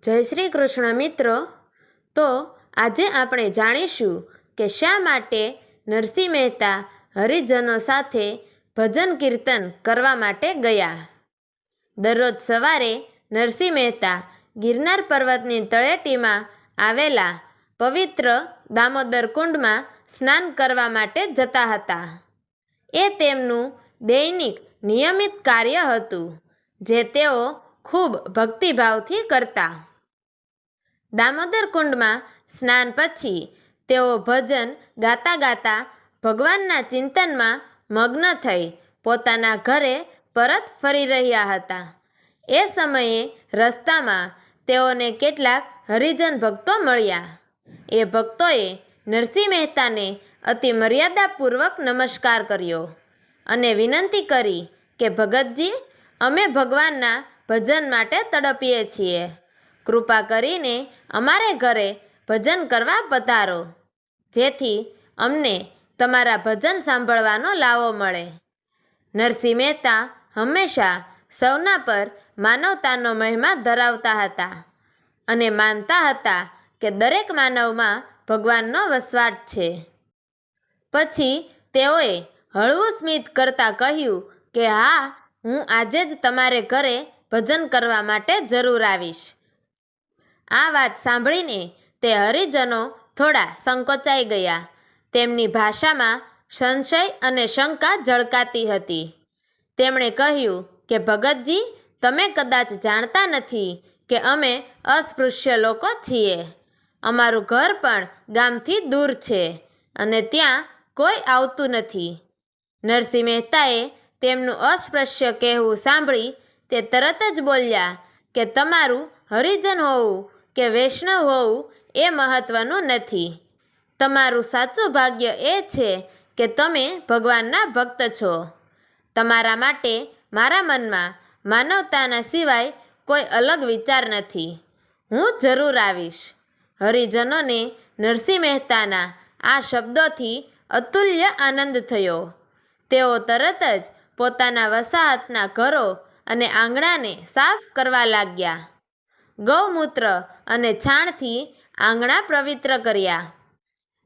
જય શ્રી કૃષ્ણ મિત્રો. તો આજે આપણે જાણીશું કે શા માટે નરસિંહ મહેતા હરિજનો સાથે ભજન કીર્તન કરવા માટે ગયા. દરરોજ સવારે નરસિંહ મહેતા ગિરનાર પર્વતની તળેટીમાં આવેલા પવિત્ર દામોદર કુંડમાં સ્નાન કરવા માટે જતા હતા. એ તેમનું દૈનિક નિયમિત કાર્ય હતું, જે તેઓ ખૂબ ભક્તિભાવથી કરતા. દામોદર કુંડમાં સ્નાન પછી તેઓ ભજન ગાતા ગાતા ભગવાનના ચિંતનમાં મગ્ન થઈ પોતાના ઘરે પરત ફરી રહ્યા હતા. એ સમયે રસ્તામાં તેઓને કેટલાક હરિજન ભક્તો મળ્યા. એ ભક્તોએ નરસિંહ મહેતાને અતિ મર્યાદાપૂર્વક નમસ્કાર કર્યો અને વિનંતી કરી કે ભગતજી, અમે ભગવાનના ભજન માટે તડપીએ છીએ. કૃપા કરીને અમારે ઘરે ભજન કરવા પધારો, જેથી અમને તમારા ભજન સાંભળવાનો લાવો મળે. નરસિંહ મહેતા હંમેશા સૌના પર માનવતાનો મહિમા ધરાવતા હતા અને માનતા હતા કે દરેક માનવમાં ભગવાનનો વસવાટ છે. પછી તેઓએ હળવું સ્મિત કરતા કહ્યું કે હા, હું આજે જ તમારે ઘરે ભજન કરવા માટે જરૂર આવીશ. આ વાત સાંભળીને તે હરિજનો થોડા સંકોચાઈ ગયા. તેમની ભાષામાં સંશય અને શંકા ઝળકાતી હતી. તેમણે કહ્યું કે ભગતજી, તમે કદાચ જાણતા નથી કે અમે અસ્પૃશ્ય લોકો છીએ. અમારું ઘર પણ ગામથી દૂર છે અને ત્યાં કોઈ આવતું નથી. નરસિંહ મહેતાએ તેમનું અસ્પૃશ્ય કહેવું સાંભળી તે તરત જ બોલ્યા કે તમારું હરિજન હોવું કે વૈષ્ણવ હોવું એ મહત્વનું નથી. તમારું સાચું ભાગ્ય એ છે કે તમે ભગવાનના ભક્ત છો. તમારા માટે મારા મનમાં માનવતાના સિવાય કોઈ અલગ વિચાર નથી. હું જરૂર આવીશ. હરિજનોને નરસિંહ મહેતાના આ શબ્દોથી અતુલ્ય આનંદ થયો. તેઓ તરત જ પોતાના વસાહતના ઘરો અને આંગણાને સાફ કરવા લાગ્યા. ગૌમૂત્ર અને છાણથી આંગણા પવિત્ર કર્યા,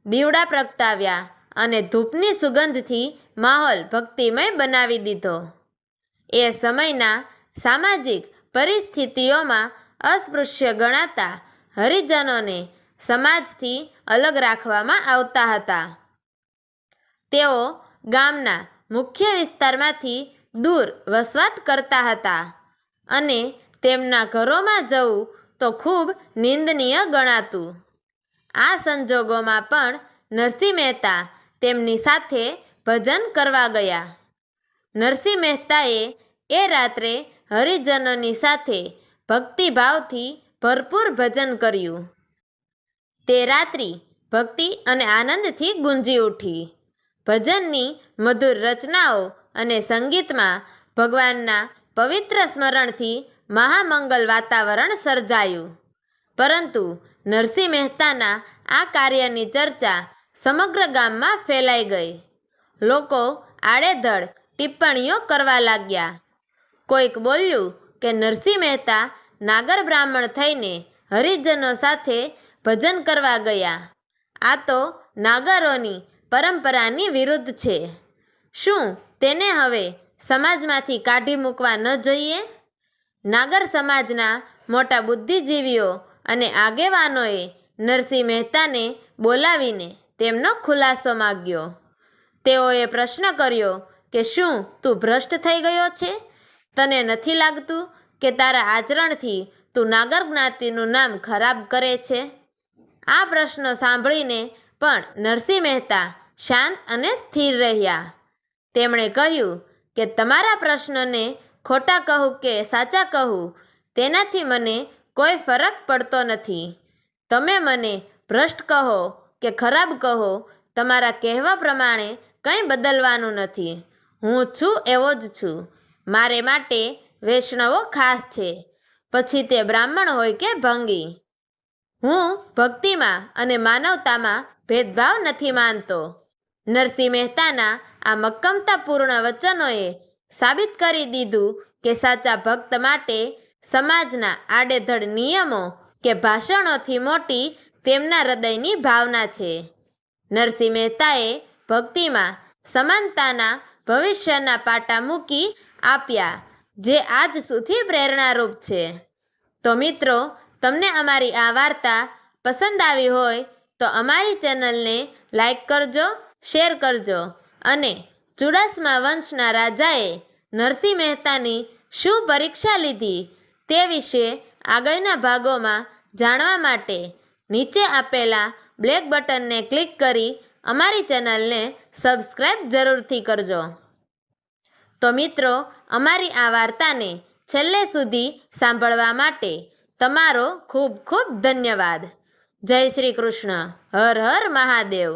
દીવડા પ્રગટાવ્યા અને ધૂપની સુગંધથી માહોલ ભક્તિમય બનાવી દીધો. એ સમયના સામાજિક પરિસ્થિતિઓમાં અસ્પૃશ્ય ગણાતા હરિજનોને સમાજથી અલગ રાખવામાં આવતા હતા. તેઓ ગામના મુખ્ય વિસ્તારમાંથી દૂર વસવાટ કરતા હતા અને તેમના ઘરોમાં જવું તો ખૂબ નિંદનીય ગણાતું. આ સંજોગોમાં પણ નરસિંહ મહેતા તેમની સાથે ભજન કરવા ગયા. નરસિંહ મહેતાએ એ રાત્રે હરિજનોની સાથે ભક્તિભાવથી ભરપૂર ભજન કર્યું. તે રાત્રિ ભક્તિ અને આનંદથી ગુંજી ઉઠી. ભજનની મધુર રચનાઓ અને સંગીતમાં ભગવાનના પવિત્ર સ્મરણથી મહામંગલ વાતાવરણ સર્જાયું. પરંતુ નરસિંહ મહેતાના આ કાર્યની ચર્ચા સમગ્ર ગામમાં ફેલાઈ ગઈ. લોકો આડેધડ ટિપ્પણીઓ કરવા લાગ્યા. કોઈક બોલ્યું કે નરસિંહ મહેતા નાગર બ્રાહ્મણ થઈને હરિજનો સાથે ભજન કરવા ગયા. આ તો નાગરોની પરંપરાની વિરુદ્ધ છે. શું તેને હવે સમાજમાંથી કાઢી મૂકવા ન જોઈએ? નાગર સમાજના મોટા બુદ્ધિજીવીઓ અને આગેવાનોએ નરસિંહ મહેતાને બોલાવીને તેમનો ખુલાસો માંગ્યો. તેઓએ પ્રશ્ન કર્યો કે શું તું ભ્રષ્ટ થઈ ગયો છે? તને નથી લાગતું કે તારા આચરણથી તું નાગર જ્ઞાતિનું નામ ખરાબ કરે છે? આ પ્રશ્નો સાંભળીને પણ નરસિંહ મહેતા શાંત અને સ્થિર રહ્યા. તેમણે કહ્યું કે તમારા પ્રશ્નને ખોટા કહું કે સાચા કહું, તેનાથી મને કોઈ ફરક પડતો નથી. તમે મને ભ્રષ્ટ કહો કે ખરાબ કહો, તમારા કહેવા પ્રમાણે કંઈ બદલવાનું નથી. હું છું એવો જ છું. મારે માટે વૈષ્ણવો ખાસ છે, પછી તે બ્રાહ્મણ હોય કે ભંગી. હું ભક્તિમાં અને માનવતામાં ભેદભાવ નથી માનતો. નરસિંહ મહેતાના આ મક્કમતાપૂર્ણ વચનોએ સાબિત કરી દીધું કે સાચા ભક્ત માટે સમાજના આડેધડ નિયમો કે ભાષણોથી મોટી તેમના હૃદયની ભાવના છે. નરસિંહ મહેતાએ ભક્તિમાં સમાનતાના ભવિષ્યના પાટા મૂકી આપ્યા, જે આજ સુધી પ્રેરણારૂપ છે. તો મિત્રો, તમને અમારી આ વાર્તા પસંદ આવી હોય તો અમારી ચેનલને લાઈક કરજો, શેર કરજો અને ચુડાસમા વંશના રાજાએ નરસિંહ મહેતાની શું પરીક્ષા લીધી તે વિશે આગળના ભાગોમાં જાણવા માટે નીચે આપેલા બ્લેક બટનને ક્લિક કરી અમારી ચેનલને સબસ્ક્રાઈબ જરૂરથી કરજો. તો મિત્રો, અમારી આ વાર્તાને છેલ્લે સુધી સાંભળવા માટે તમારો ખૂબ ખૂબ ધન્યવાદ. જય શ્રી કૃષ્ણ. હર હર મહાદેવ.